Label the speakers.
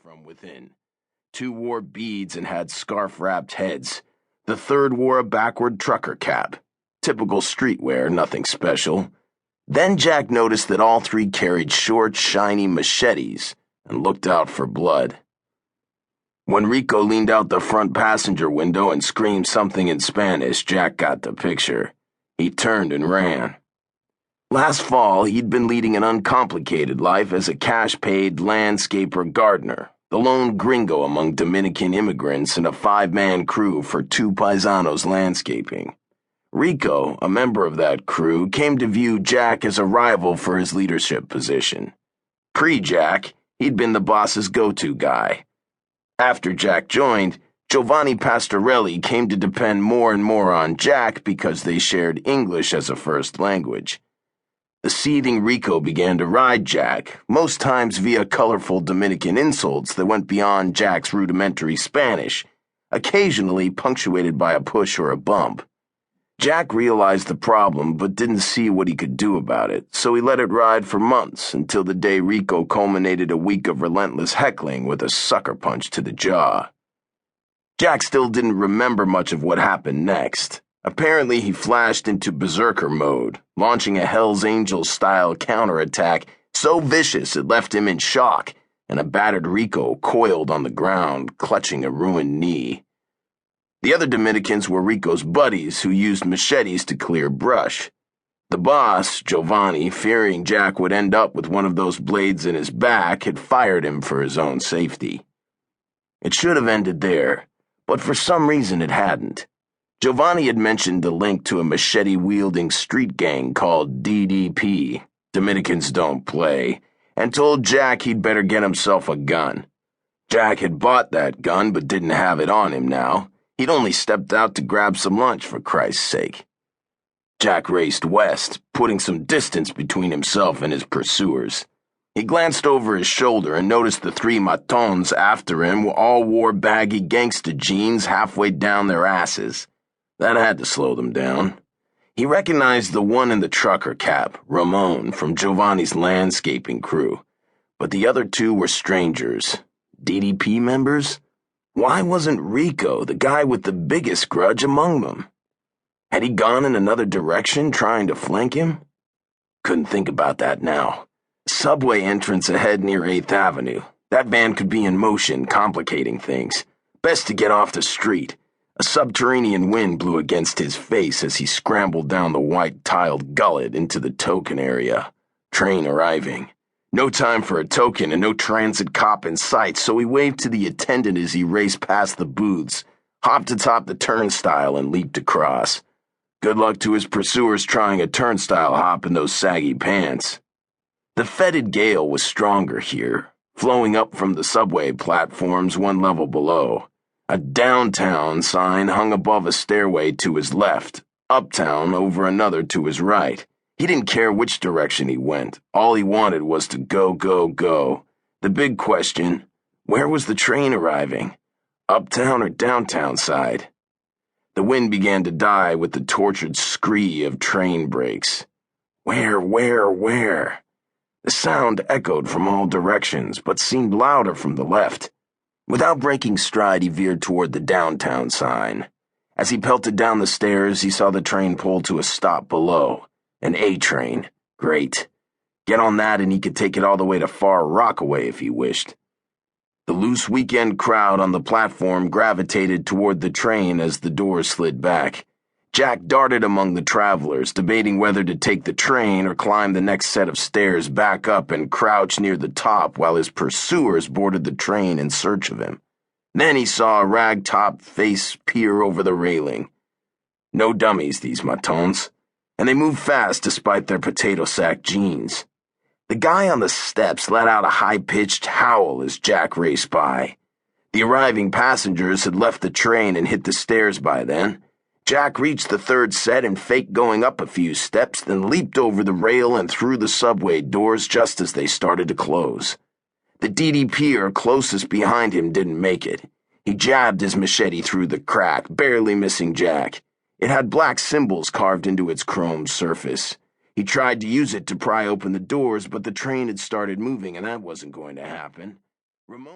Speaker 1: from within. 2 wore beads and had scarf-wrapped heads. The third wore a backward trucker cap. Typical streetwear, nothing special. Then Jack noticed that all 3 carried short, shiny machetes and looked out for blood. When Rico leaned out the front passenger window and screamed something in Spanish, Jack got the picture. He turned and ran. Last fall, he'd been leading an uncomplicated life as a cash-paid landscaper gardener, the lone gringo among Dominican immigrants and a 5-man crew for 2 paisanos landscaping. Rico, a member of that crew, came to view Jack as a rival for his leadership position. Pre-Jack, he'd been the boss's go-to guy. After Jack joined, Giovanni Pastorelli came to depend more and more on Jack because they shared English as a first language. The seething Rico began to ride Jack, most times via colorful Dominican insults that went beyond Jack's rudimentary Spanish, occasionally punctuated by a push or a bump. Jack realized the problem but didn't see what he could do about it, so he let it ride for months until the day Rico culminated a week of relentless heckling with a sucker punch to the jaw. Jack still didn't remember much of what happened next. Apparently, he flashed into berserker mode, launching a Hell's Angels-style counterattack so vicious it left him in shock, and a battered Rico coiled on the ground, clutching a ruined knee. The other Dominicans were Rico's buddies who used machetes to clear brush. The boss, Giovanni, fearing Jack would end up with one of those blades in his back, had fired him for his own safety. It should have ended there, but for some reason it hadn't. Giovanni had mentioned the link to a machete-wielding street gang called DDP, Dominicans Don't Play, and told Jack he'd better get himself a gun. Jack had bought that gun but didn't have it on him now. He'd only stepped out to grab some lunch, for Christ's sake. Jack raced west, putting some distance between himself and his pursuers. He glanced over his shoulder and noticed the 3 matons after him all wore baggy gangsta jeans halfway down their asses. That had to slow them down. He recognized the one in the trucker cap, Ramon, from Giovanni's landscaping crew. But the other 2 were strangers. DDP members? Why wasn't Rico the guy with the biggest grudge among them? Had he gone in another direction, trying to flank him? Couldn't think about that now. Subway entrance ahead near 8th Avenue. That van could be in motion, complicating things. Best to get off the street. A subterranean wind blew against his face as he scrambled down the white-tiled gullet into the token area. Train arriving. No time for a token and no transit cop in sight, so he waved to the attendant as he raced past the booths, hopped atop the turnstile, and leaped across. Good luck to his pursuers trying a turnstile hop in those saggy pants. The fetid gale was stronger here, flowing up from the subway platforms 1 level below. A downtown sign hung above a stairway to his left, uptown over another to his right. He didn't care which direction he went. All he wanted was to go, go, go. The big question, where was the train arriving? Uptown or downtown side? The wind began to die with the tortured scree of train brakes. Where? The sound echoed from all directions, but seemed louder from the left. Without breaking stride, he veered toward the downtown sign. As he pelted down the stairs, he saw the train pull to a stop below. An A train. Great. Get on that and he could take it all the way to Far Rockaway if he wished. The loose weekend crowd on the platform gravitated toward the train as the doors slid back. Jack darted among the travelers, debating whether to take the train or climb the next set of stairs back up and crouch near the top while his pursuers boarded the train in search of him. Then he saw a rag-top face peer over the railing. No dummies, these matons, and they moved fast despite their potato sack jeans. The guy on the steps let out a high-pitched howl as Jack raced by. The arriving passengers had left the train and hit the stairs by then. Jack reached the 3rd set and faked going up a few steps, then leaped over the rail and through the subway doors just as they started to close. The DDPer closest behind him didn't make it. He jabbed his machete through the crack, barely missing Jack. It had black symbols carved into its chrome surface. He tried to use it to pry open the doors, but the train had started moving and that wasn't going to happen. Ramon